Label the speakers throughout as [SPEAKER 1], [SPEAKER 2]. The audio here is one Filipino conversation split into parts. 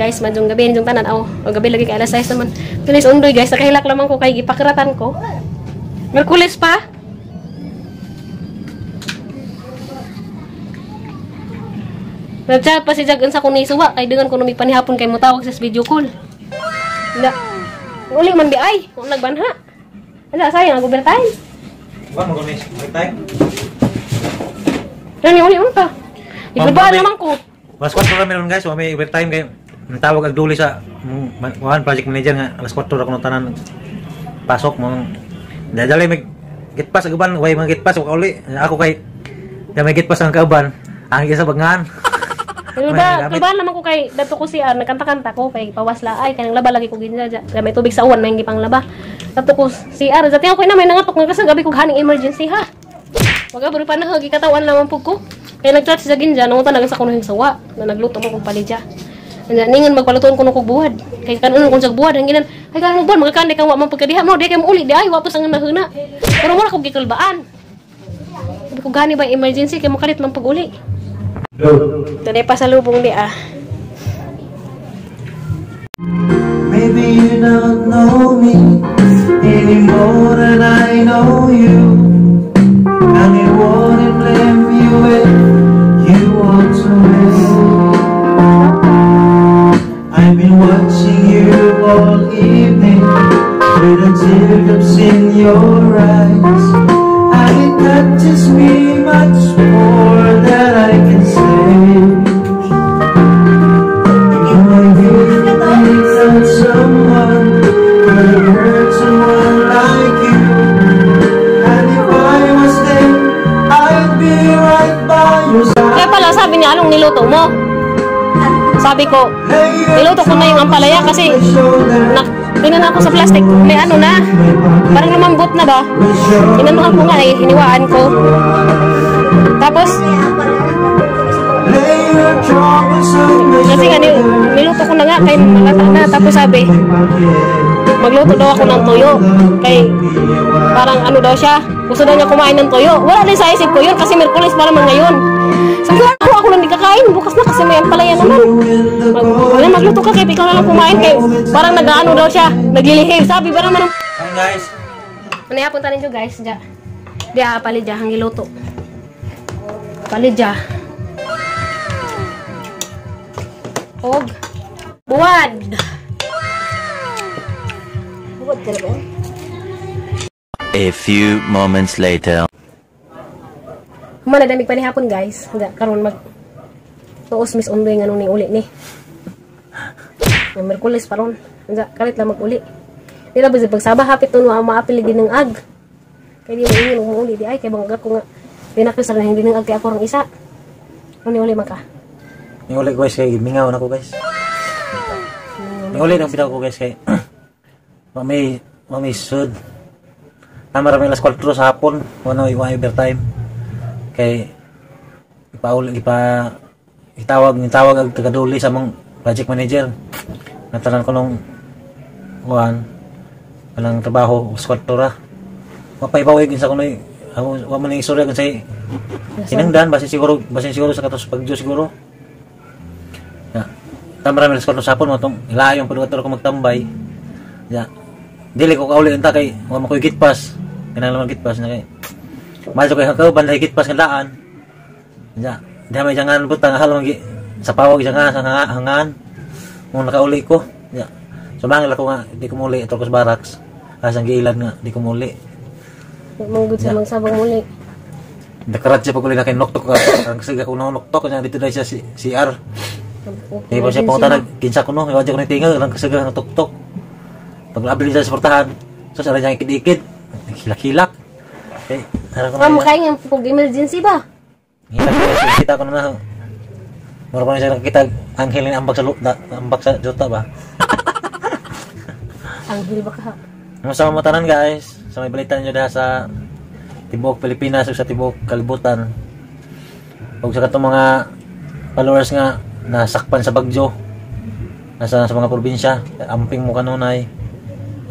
[SPEAKER 1] guys, madjong gabi yung tanan aw. O gabi lagi kay alas 6 naman. Tulis undoy guys, nakahilak lamang ko kay gipakratan ko. Merkulis pa. Nagchat pa si Jag unsa ko ni suwa kay dengan ko panihapon kay mo tawag sa video call. Ila. Uli man di ay, kung nagbanha. Ala sayang ang overtime.
[SPEAKER 2] Wa mo gumis, overtime.
[SPEAKER 1] Nani uli man pa. Ibabaan naman ko.
[SPEAKER 2] Alas 4 ra meron guys, may overtime kay tawag ag duli sa project manager nga alas 4 ra kuno tanan pasok mo. Dadali may gitpas aguban, way mga gitpas ko uli. Ako kay may gitpas ang kauban. Ang isa bagngan.
[SPEAKER 1] Iba naman ko kay dato ko siya nagkanta-kanta ko kay pawasla ay kanang laba lagi ko ginja. May tubig sa uwan may gipang laba. Dato ko siya dati ako na may nangatok nga kasi gabi ko haning emergency ha. Wag buri pa na hagi katawan naman pug ko. Kaya nagchat sa ginja nang utan sa kuno sawa na nagluto mo kog palidya. Nya ningon magpaluton kuno kog buhad. Kay kanon kun sa buhad hanginan ay kanon buwan magkande ka wa man pagkadiha mo di kay mo uli di ay wa pa sang nahuna. Pero wala ko gikulbaan. Sabi ko gani ba emergency kay mo kalit man pag uli. Tadi pasalubong di ah.
[SPEAKER 3] Maybe you don't know me any more than I know you, and it wouldn't blame you if you walked away. I've been watching you all evening with the teardrops in your eyes, and it touches me much more than I can say. You might really think that someone could hurt someone like you, and if I was there, I'd be right by your side.
[SPEAKER 1] Kaya pala sabi niya anong niluto mo? Sabi ko, niluto ko na yung ampalaya kasi tingnan ako sa plastic, may ano na, parang lumambot na ba? Inanuhan ko nga eh, hiniwaan ko. Tapos, kasi nga niluto ko na nga kay malata na. Tapos sabi, magluto daw ako ng toyo. Kay parang ano daw siya, gusto daw niya kumain ng toyo. Wala din sa isip ko yun kasi Merkulis pa naman ngayon. Sabi ko, ako lang di kakain. Bukas na kasi may ampalaya naman. Magluto ka kay ikaw na lang kumain. Kay parang nag-ano daw siya, naglilihim. Sabi parang manong...
[SPEAKER 2] Hi guys.
[SPEAKER 1] Manayapon tanin nyo guys. Di palidya, hangiluto. Palidya. Og buwad. Buwad talaga.
[SPEAKER 4] A few moments later.
[SPEAKER 1] Humana damig panihapon guys. Karon mag tuos mis undoy nga nung ni uli ni. May Merkulis paron. Kalit lang mag-uli. Di na ba pagsaba hapit nun maapili din ng ag. Kaya di mo ingin umuuli di ay kay bangga ko nga pinakrisal na hindi ng ag kay ako rang isa. Ano uli maka?
[SPEAKER 2] Ni uli guys kay mingaw na ko guys. Ni uli nang pinaw ko guys kay mami sud. Marami alas 4 sa hapon, wala yung overtime. Kay itawag ang tagaduli sa mong project manager. Natalan ko nung walang trabaho, squatora. Mapaypawig sa kunoy, wa man istorya kun say sinangdan basin siguro sa katos pagjo siguro. Ya. Marami alas 4 sa hapon mo tong ilayon pud ko magtambay. Ya. Dili ko kauli unta kay wa mo ko gitpas. Kinahanglan gitpas na kay. Mahal ko kay hakaw banday gitpas nga daan. Ya. Di may jangan butang halong sa pawag jangan sa hangan. Mo nakauli ko. Ya. Sumangil ako nga di ko muli ito ko sa barracks. Asang giilan nga di ko muli.
[SPEAKER 1] Manggod sa magsabang muli.
[SPEAKER 2] Nakarat siya pag uli na kay noktok ka. Ang siga ko na noktok niya dito dahil siya si CR. Di ba siya punta nagkinsa ko no. Iwadya ko na tinggal. Ang kasiga ng tuktok. Pag nabili siya sa portahan. So sa niya ikid-ikid. Hilak-hilak. Okay.
[SPEAKER 1] Kamu kaya nga pag emergency ba?
[SPEAKER 2] Hilak-hilak. Kita ko na. Mura pa na siya nakikita. Anghel na ambak sa juta ba?
[SPEAKER 1] Anghel ba ka?
[SPEAKER 2] Masama mo tanan guys. Sa may balitan nyo dahil sa Tibuok Pilipinas o sa Tibuok Kalibutan. Huwag sa katong mga followers nga nasakpan sa Bagyo. Nasa mga probinsya. Amping mo kanunay.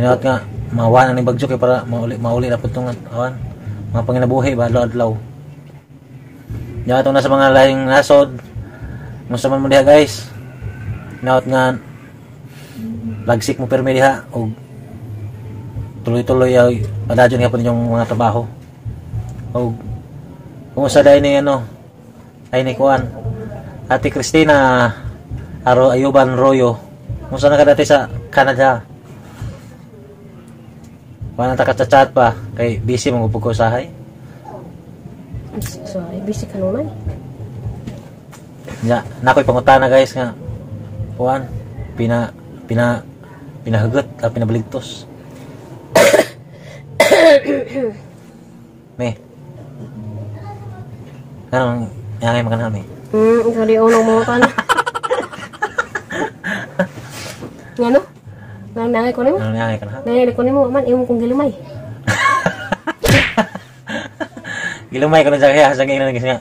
[SPEAKER 2] Inawat nga mawanan ni Bagyo kay para mauli na po itong awan. Mga panginabuhi ba? Adlaw-adlaw. Diyan itong nasa mga lahing nasod. Musta man mo diha guys. naot nga lagsik mo permi diha og tuloy-tuloy ay padadyon gapon yung mga trabaho. Og kumusta dai ni ano ay ni kuan Ate Cristina Ayuban Royo. Kumusta na ka dati sa Canada? Wala ta ka-chat pa kay busy mo pug ko usahay.
[SPEAKER 1] So, busy ka nun ay.
[SPEAKER 2] Ya, nakoy pangutana guys nga kuan pinahugot at pinabaligtos. Me. Anong yangay makan kami?
[SPEAKER 1] Kali unang mga ka na. Ngano? Nangay ko nimo?
[SPEAKER 2] Anong yangay ka na?
[SPEAKER 1] Nangay ko nimo man imong kong gilumay.
[SPEAKER 2] Gilumay ko na sa ngin kasi nga.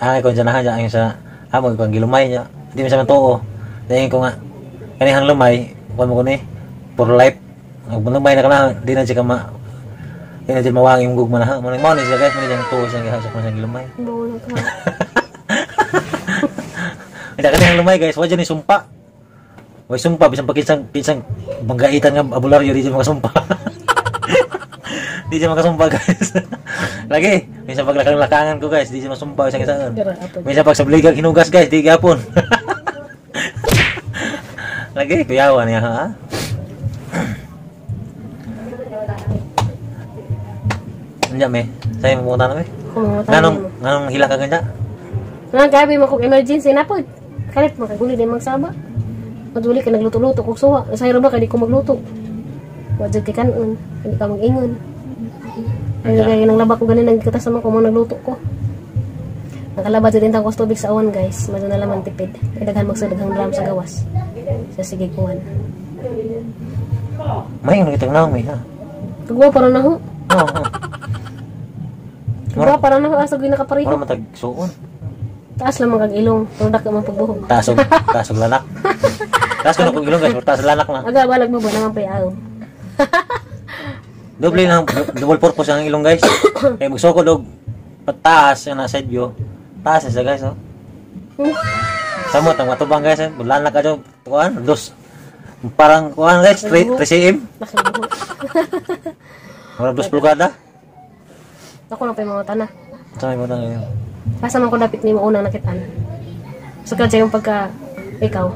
[SPEAKER 2] Ay ko dyan na ang sa amog ko gilumay niya. Hindi man sa totoo. Dahil ko nga kanihang lumay, kuan mo ko ni for life. Ang lumay na kana, di na siya di na siya mawang yung gugma na ha. Mo ni siya guys, mo ni tuo sa gihasa ko sa gilumay.
[SPEAKER 1] Bola ka.
[SPEAKER 2] Ida kanihang lumay guys, wa dyan ni sumpa. Wa sumpa bisan pinsang banggaitan nga abularyo di siya makasumpa. Di siya makasumpa guys. Lagi, minsan paglakang-lakangan ko guys, di siya masumpa isang isang. Minsan pag sa bligang hinugas guys, di gapon. Lagi, kuyawan niya ha. Anya me, saya mo na me. Nganong hila ka ganda?
[SPEAKER 1] Nga gabi mo kung emergency na po. Kalit makaguli din magsaba. Maduli ka nagluto-luto kung suwa. Nasayro ba ka di ko magluto? Wajag kay kanon, hindi ka mag-ingon. Ay gaya nang laba ko ganin nagkitas naman ko mo nagluto ko. Nakalaba din tang tubig sa awan guys. Madyo na laman tipid. Ay daghan magsadaghang drum sa gawas. Sa sige kuan.
[SPEAKER 2] May ano kitang naong may ha.
[SPEAKER 1] Kagwa para na ho.
[SPEAKER 2] Oo.
[SPEAKER 1] Kagwa para na ho asa gyud nakapariho.
[SPEAKER 2] Wala matag suon.
[SPEAKER 1] Taas lang kag ilong, product man pagbuhog.
[SPEAKER 2] Tasog lanak. Taas ko na kung ilong guys, taas lanak na.
[SPEAKER 1] Aga balag mo ba naman payaw.
[SPEAKER 2] Double purpose ang ilong guys. Kaya magsukod og pataas yung nasa view. Taas siya guys oh. Samot ang matubang guys, bulanak ka dyan. Kuhan, dos. Parang kuhan guys, 3 cm. Mga 2 pulgada.
[SPEAKER 1] Ako lang pa yung mga tanah.
[SPEAKER 2] Saan yung mga ngayon?
[SPEAKER 1] Asa man ko dapit ni mo unang nakitaan. Saka dyan yung pagka ikaw.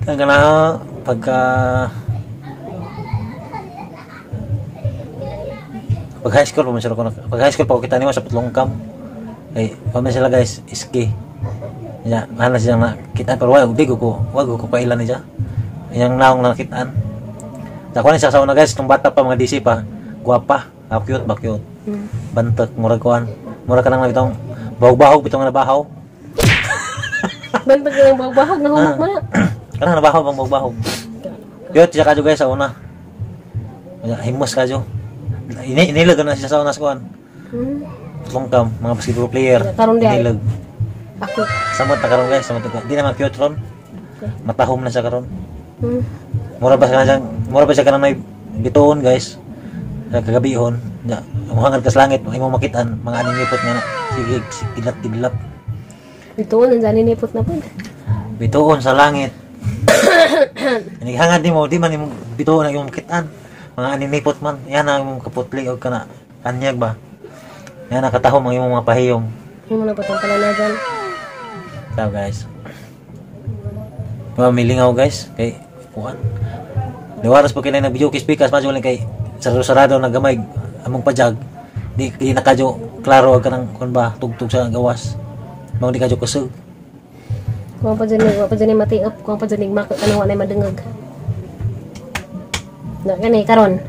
[SPEAKER 2] Ang gana pagka pag high school pa man sila ko pag high school pa ko kita nimo sa Putlongkam. Ay, pa man sila guys, iski. Ya, mahal siya na kita pero wag ko pailan niya. Yang naong nakitaan. Dako ni sa sauna guys, nung bata pa mga DC pa, guwapa, cute. Bantek murag kuan. Murag kanang bitong bahog bitong nga nabahaw.
[SPEAKER 1] Bantek nga bahog na humok man.
[SPEAKER 2] Kanang nabahaw bang bahog. Cute siya kadyo guys sa una. Himos kadyo. Inilag na siya sa una sa kuan. Longkam, mga basketball player. Inilag.
[SPEAKER 1] Ako.
[SPEAKER 2] Samot na karon guys, samot na. Di naman cute ron. Matahom na siya karon. Mura ba siya kanang may bituon guys. Sa kagabihon. Ya, hangad ka sa langit, imo makitaan mga aninipot nga na. Sige, tidlap.
[SPEAKER 1] Bituon nandiyan ninipot na pud.
[SPEAKER 2] Bituon sa langit. Ini hangad nimo, di man imo bituon na imong makitaan. Mga aninipot man, yan ang imong kaputli o kana kanyag ba. Yan nakatahom ang imong mga pahiyom.
[SPEAKER 1] Imo na patong palanagan.
[SPEAKER 2] So guys. Milingaw guys kay kuan. Liwaras po kay nag-video kay speakers pa jud kay sarado na gamay among pajag. Di nakadyo klaro ag kanang kun ba tugtog sa gawas. Mao di kadyo kusog.
[SPEAKER 1] Kuha pa dyan matiop, kuha pa dyan makot anong wanay madungag. Na gani karon.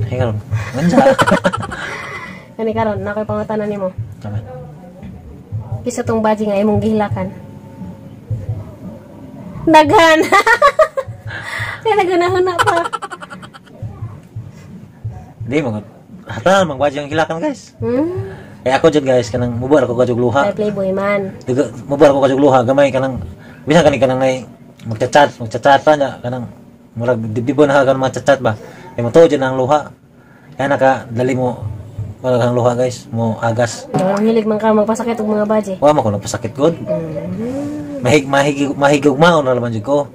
[SPEAKER 2] Ay karon. Mansa.
[SPEAKER 1] Gani karon, na koy pangutanan nimo.
[SPEAKER 2] Tama.
[SPEAKER 1] Kisa tong baji nga imong gihilakan. Daghan. Kaya naganahon na pa.
[SPEAKER 2] Di mo hata magbaji ang hilakan guys. Eh ako jud guys kanang mubar ako kajog luha.
[SPEAKER 1] Ay playboy man.
[SPEAKER 2] Mubar ako kajog luha gamay kanang bisan kanang nay magchat pa nya kanang murag dibdibon na kanang magchat ba. Kay mo tuod ang luha. Kaya nakadali mo wala kang luha guys, mo agas.
[SPEAKER 1] Ang hilig man ka magpasakit og mga baji.
[SPEAKER 2] Wa man ko nagpasakit god. mahigugmaon na naman jud ko.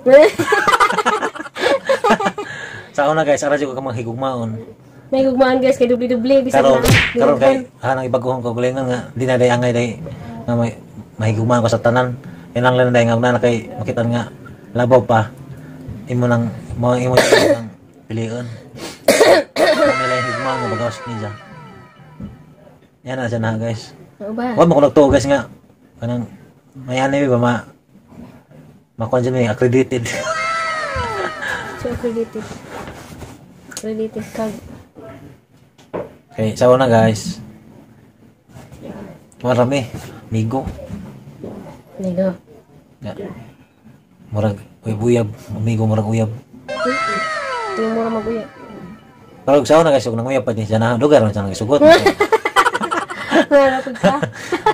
[SPEAKER 2] Sa una guys, ara jud ko mahigugmaon.
[SPEAKER 1] May gugmaan guys kay dubli-dubli bisa
[SPEAKER 2] Karon kay hanang ibaguhon ko gulingan nga di na day angay day nga mahigugmaon ko sa tanan. Inang lang day nga na kay makitan nga labaw pa. Imo nang imo nang pilion. Nila higugmaon nga bagawas niya. Yan na siya na guys.
[SPEAKER 1] Oo ba?
[SPEAKER 2] Huwag mo ko nagtuo guys nga. Kanang mayanay ba makuha dyan may accredited.
[SPEAKER 1] So accredited. Accredited card.
[SPEAKER 2] Okay, sa una guys. Marami. Migo.
[SPEAKER 1] Nigo.
[SPEAKER 2] Ya. Murag uyab. Migo murag uyab.
[SPEAKER 1] Ito mo na mag-uya.
[SPEAKER 2] Pero sa una guys, kung nanguyab pa din siya na lugar man siya nagsugot.
[SPEAKER 1] Narapag ka.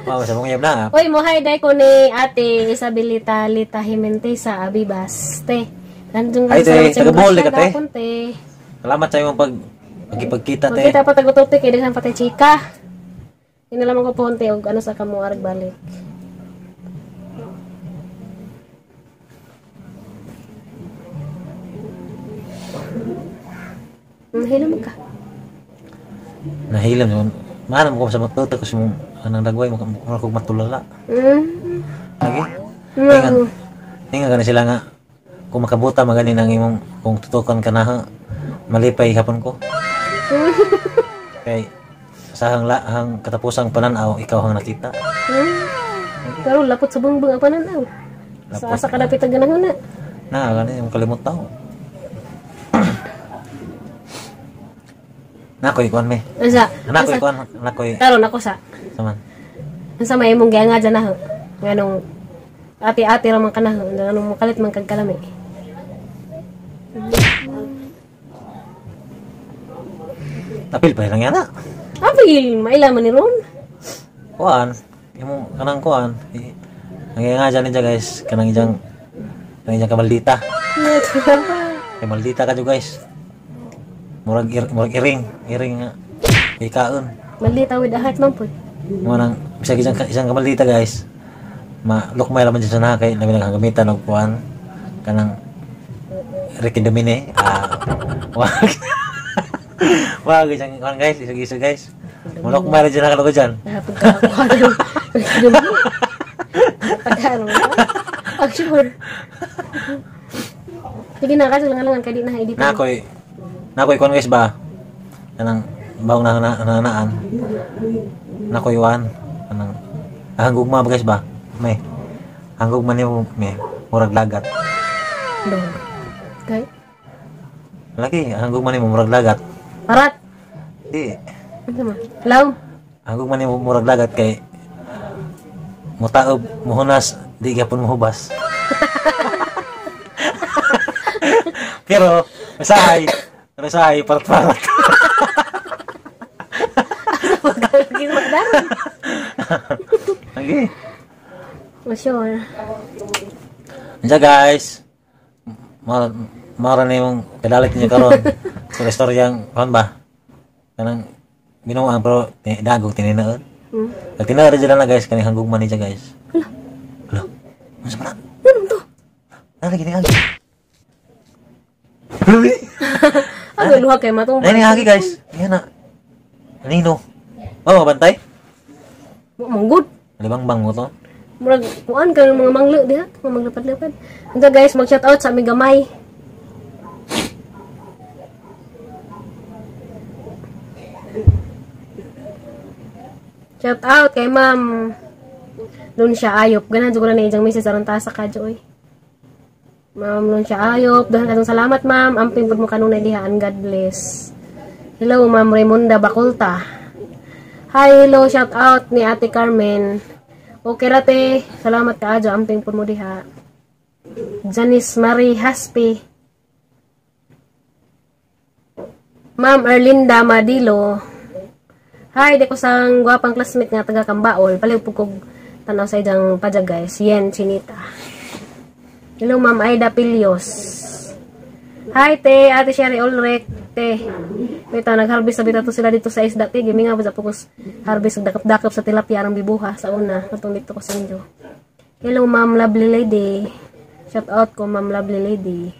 [SPEAKER 2] Wow, sa mga uyab na.
[SPEAKER 1] Uy, mohay day ko ni Ate Isabelita Lita Jimenez sa Abibas. Te. Nandun
[SPEAKER 2] Ay, te, taga-Bohol ka, te.
[SPEAKER 1] Te.
[SPEAKER 2] Salamat sa iyong pagkipagkita te.
[SPEAKER 1] Magkita pa tagututi kay desan pati chika. Inalaman ko ponte og ano sa kamo arag balik. Nahilam ka.
[SPEAKER 2] Nahilam yun. Maanam ko sa matuta ko sa anang dagway mo kog matulala. Lagi. Ingan ka na sila nga kung makabuta magani nang imong kung tutukan ka na malipay hapon ko. Kay sa hang katapusang pananaw ikaw hang nakita.
[SPEAKER 1] Pero lapot sa bungbong ang pananaw. Sa asa kalapit ang ganahon na.
[SPEAKER 2] Gani yung kalimot tao. Nakoy kuan me.
[SPEAKER 1] Asa?
[SPEAKER 2] Nakoy kuan nakoy.
[SPEAKER 1] Karon ako sa.
[SPEAKER 2] Saman.
[SPEAKER 1] Asa may imong gaya nga dyan na nganong ati-ati ra man kanahon nganong makalit man kag kalami.
[SPEAKER 2] Tapil pa lang yana.
[SPEAKER 1] Apil, mailaman ni Ron.
[SPEAKER 2] Kuan, yung kanang kuan. Nga dyan niya guys, kanang ijang kamaldita. Kay maldita ka dyan guys. Murag iring nga. Ikaon.
[SPEAKER 1] Maldita with a heart man po.
[SPEAKER 2] Munang bisag isang kamaldita guys. Lukmay laman dyan sa nakay, namin nagkagamitan ng kuan. Kanang Ricky Domine. Wag isang kuan guys, isa guys. Mulukmay rin dyan nakalago dyan.
[SPEAKER 1] Pagkano na? Sure. Sige na, kasi lang kaya di na edit.
[SPEAKER 2] Nakoy kuan guys ba? Kanang bawang nanaan. Nakoy wan. Kanang hanggugma ba guys ba? May. Hanggugma niyo may murag lagat.
[SPEAKER 1] No. Okay.
[SPEAKER 2] Lagi, hanggugma niyo murag lagat.
[SPEAKER 1] Parat.
[SPEAKER 2] Di.
[SPEAKER 1] Ano man? Hello?
[SPEAKER 2] Hanggugma niyo murag lagat kay mutaob, muhunas, di gyapon muhubas. Pero masahay parat-parat.
[SPEAKER 1] Pagkagin magdaran.
[SPEAKER 2] Lagi.
[SPEAKER 1] Sure.
[SPEAKER 2] Andiyan guys. Mara na yung kadalit niya karon. Sa istoryang kuan ba? Kanang binuang pero dagog tininaon. Pag tinara dyan na guys, kanang hanggugman niya guys. Hala. Ano sa pala?
[SPEAKER 1] Ano to?
[SPEAKER 2] Nalagi ni Agi.
[SPEAKER 1] Ano luha kay matong?
[SPEAKER 2] Ay ni Agi guys. Yan na. Nino. Oh, mabantay?
[SPEAKER 1] Manggod.
[SPEAKER 2] Libang-bang mo to.
[SPEAKER 1] Murag kuan ka mga manglo diha, mga maglapad-lapad. Hanggang guys, mag-shout out sa aming gamay. Shout out kay Ma'am Luncia Ayop. Ganan siguro na ijang message aron ta sa kadyo oy. Ma'am Luncia Ayop, dahan atong salamat ma'am. Amping pud mo kanunay diha, and God bless. Hello Ma'am Raimonda Bacolta. Hi, hello, shout out ni Ate Carmen. Okay rate, salamat ka adyo, amping pud mo diha. Janice Marie Haspi. Ma'am Erlinda Madilo. Hi, di ko sang guwapang classmate nga taga Kambaol. Palig po kong tanaw sa idang padya guys. Yen, Chinita. Hello, Ma'am Aida Pilios. Hi, te. Ate Sherry Ulrich. Te. Wait, nag-harvest na bitato sila dito sa isda. Te, gimi nga ba sa pukos harvest. Dakap-dakap sa tilapia ng bibuha sa una. Katong dito ko sa inyo. Hello, Ma'am Lovely Lady. Shout out ko, Ma'am Lovely Lady.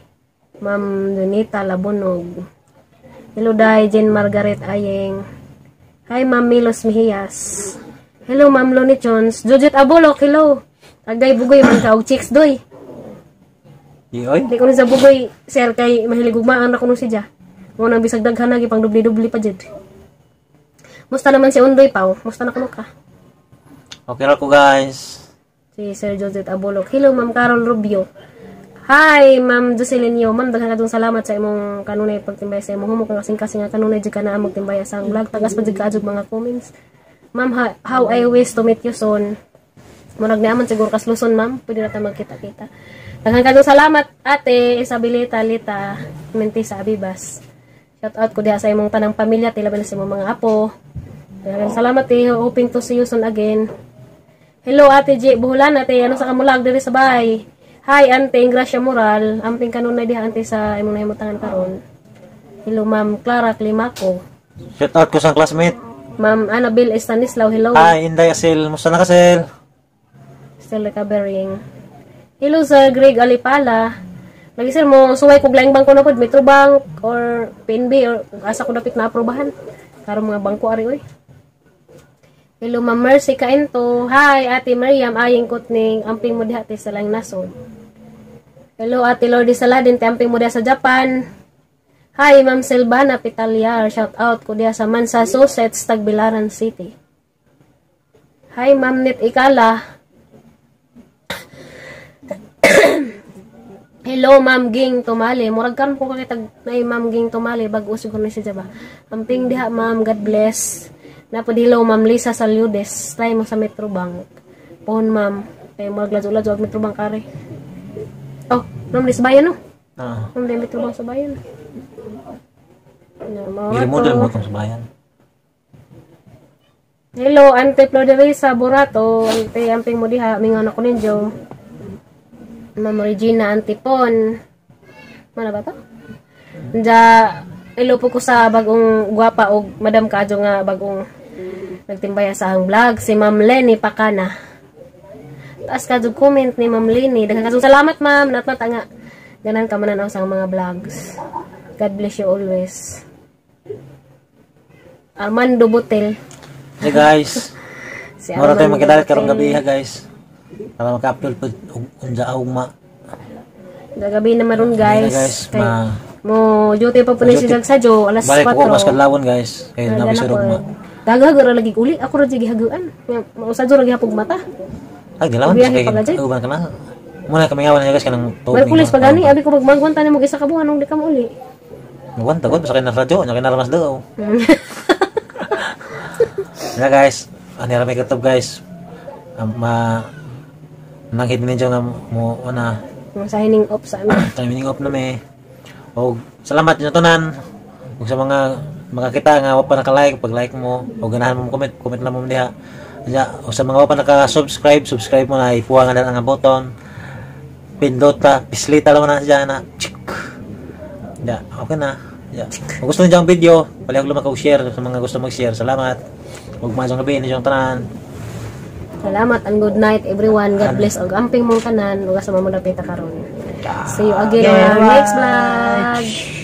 [SPEAKER 1] Ma'am Donita Labunog. Hello, Day Jen Margaret Ayeng. Hi, Ma'am Milos Mejias. Hello, Ma'am Lonnie Jones. Judith Abolok, hello. Agay bugoy man ka og chicks doy.
[SPEAKER 2] Oy.
[SPEAKER 1] Di ko na sa bugoy, sir, kay mahilig ugmaan na kuno siya. Mo nang bisag daghan na gipang dubli-dubli pa jud. Musta naman si Undoy Pao? Musta na kuno ka?
[SPEAKER 2] Okay ra ko guys.
[SPEAKER 1] Si Sir Joseph Abolok. Hello, Ma'am Carol Rubio. Hi, Ma'am Joselinio. Ma'am, daghan kadtong salamat sa imong kanunay pagtimbaya sa imong humok kasing-kasing nga kanunay jud ka na magtimbaya sa vlog. Tagas pa jud ka adjud mga comments. Ma'am, how I wish to meet you soon. Murag naman siguro kas Luzon, ma'am. Pwede na tayo magkita-kita. Daghan kadtong salamat, Ate Isabelita Lita Mentisa Abibas. Shout out ko diha sa imong tanang pamilya, labi na sa imong mga apo. Daghan salamat, hoping to see you soon again. Hello, Ate J. Buhulan, Ate. Ano sa kamulag diri sa bahay? Hi, Ante Ingracia Moral. Amping kanunay diha, Ante, sa imong nahimutangan karon. Hello, Ma'am Clara Climaco.
[SPEAKER 2] Shout out ko sa classmate.
[SPEAKER 1] Ma'am Annabelle Estanislao, hello.
[SPEAKER 2] Hi, Inday Asil. Musta na ka, Sel?
[SPEAKER 1] Still recovering. Hello, Sir Greg Alipala. Lagi, sir, mo suway kog laing bangko na pod, Metrobank or PNB or asa ko dapit na aprobahan. Karong mga bangko ari oy. Hello, Ma'am Mercy Kaento. Hi, Ate Mariam Aying Kutning, amping mo diha sa laing nasod. Hello, Ate Lordy Saladin, amping mo diha sa Japan. Hi, Ma'am Silvana Pitalyar. Shout out ko diha sa Mansa Sussex, Tagbilaran City. Hi, Ma'am Nit Ikala. Hello, Ma'am Ging Tumali. Murag karon ko kakitag na Ma'am Ging Tumali bago siguro ni siya ba. Amping diha, Ma'am. God bless. Napadilaw, Ma'am Lisa Saludes. Try mo sa Metrobank. Pohon, Ma'am. Kaya murag ladyo-ladyo ang Metrobank kare. Oh, Ma'am di sa bayan, no? Ma'am di Metrobank sa bayan.
[SPEAKER 2] Gili model mo itong sa bayan.
[SPEAKER 1] Hello, Ante Florderisa Borato. Ante, amping mo diha. Mingon ako ninyo. Ma'am Regina Antipon. Mana ba to? Nda, hello po ko sa bagong guwapa o Madam Kadyo nga bagong nagtimbaya sa ang vlog. Si Ma'am Lenny Pakana. Taas kadyo comment ni Ma'am Lenny. Daghang kadyo salamat, Ma'am. Natmata nga. Ganan ka mananaw sa mga vlogs. God bless you always. Armando Butel.
[SPEAKER 2] Hey guys.
[SPEAKER 1] Si
[SPEAKER 2] Mura tayo
[SPEAKER 1] Armando
[SPEAKER 2] magkadalit karong
[SPEAKER 1] Butel.
[SPEAKER 2] gabi ha guys. Para maka-upload po unja augma.
[SPEAKER 1] Gabi na maron guys.
[SPEAKER 2] Guys,
[SPEAKER 1] Kay, mo duty pa po na si Sadyo alas 4.
[SPEAKER 2] Balik ko mas kadlawon guys. Kaya nabi sa rugma.
[SPEAKER 1] Dagag ra lagi uli. Ako ra jigi haguan. Mo Sadyo lagi hapog mata.
[SPEAKER 2] Ay dilawan
[SPEAKER 1] Biyahe
[SPEAKER 2] sa
[SPEAKER 1] pala, Jay.
[SPEAKER 2] kay uban ka na. Muna kami ngawan guys kanang tubig.
[SPEAKER 1] May pulis pa gani, abi ko magmagwanta ni mo isa ka buwan nung di ka mo uli.
[SPEAKER 2] Magwanta gud sa kay na radyo, nya kay naramas daw. Ya guys, ani ra may katob guys. Nanghid ninyo nga mo una
[SPEAKER 1] Signing off sa amin.
[SPEAKER 2] timing off na may. O salamat nyo tanan. Ug sa mga makakita nga wa pa naka-like, pag-like mo o ganahan mo comment lang mo diha. O sa mga wa pa naka-subscribe, subscribe mo na ipuha nga na ang button. Pindota, pislita lang na siya na. Ya, okay na. Ya. Kung gusto niyo ang video, palihog lumakaw share sa mga gusto mag-share. Salamat. Ug maayong gabi ninyo tanan.
[SPEAKER 1] Salamat and good night everyone. God bless og amping mong kanan ug sa mamudapita karon. See you again on our next vlog.